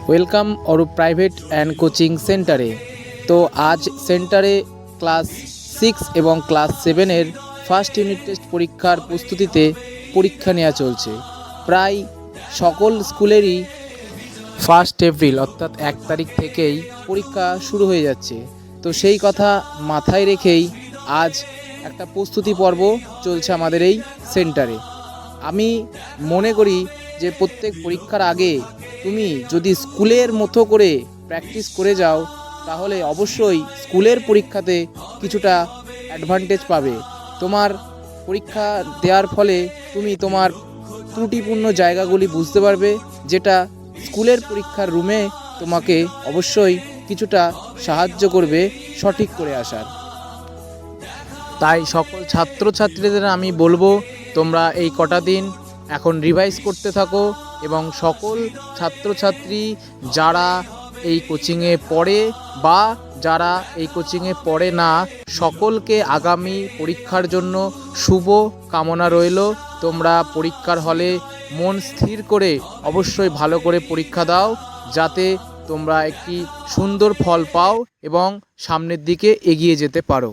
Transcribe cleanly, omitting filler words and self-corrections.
Welcome Arup private and coaching সেন্টারে। তো আজ সেন্টারে ক্লাস 6 এবং ক্লাস 7-এর ফার্স্ট ইউনিট টেস্ট পরীক্ষার প্রস্তুতিতে পরীক্ষা নেওয়া চলছে। প্রায় সকল স্কুলেরই 1 এপ্রিল অর্থাৎ 1 তারিখ থেকেই পরীক্ষা শুরু হয়ে যাচ্ছে। তো সেই কথা মাথায় রেখেই আজ একটা প্রস্তুতি পর্ব চলছে আমাদের এই সেন্টারে। আমি মনে করি যে প্রত্যেক পরীক্ষার আগে তুমি যদি স্কুলের মতো করে প্র্যাকটিস করে যাও তাহলে অবশ্যই স্কুলের পরীক্ষাতে কিছুটা অ্যাডভান্টেজ পাবে। তোমার পরীক্ষা দেওয়ার ফলে তুমি তোমার ত্রুটিপূর্ণ জায়গাগুলি বুঝতে পারবে, যেটা স্কুলের পরীক্ষার রুমে তোমাকে অবশ্যই কিছুটা সাহায্য করবে সঠিক করে আসার। তাই সকল ছাত্রছাত্রীদের আমি বলবো, তোমরা এই কটা দিন এখন রিভাইজ করতে থাকো এবং সকল ছাত্রছাত্রী যারা এই কোচিংয়ে পড়ে বা যারা এই কোচিংয়ে পড়ে না, সকলকে আগামী পরীক্ষার জন্য শুভ কামনা রইল। তোমরা পরীক্ষার হলে মন স্থির করে অবশ্যই ভালো করে পরীক্ষা দাও, যাতে তোমরা একটি সুন্দর ফল পাও এবং সামনের দিকে এগিয়ে যেতে পারো।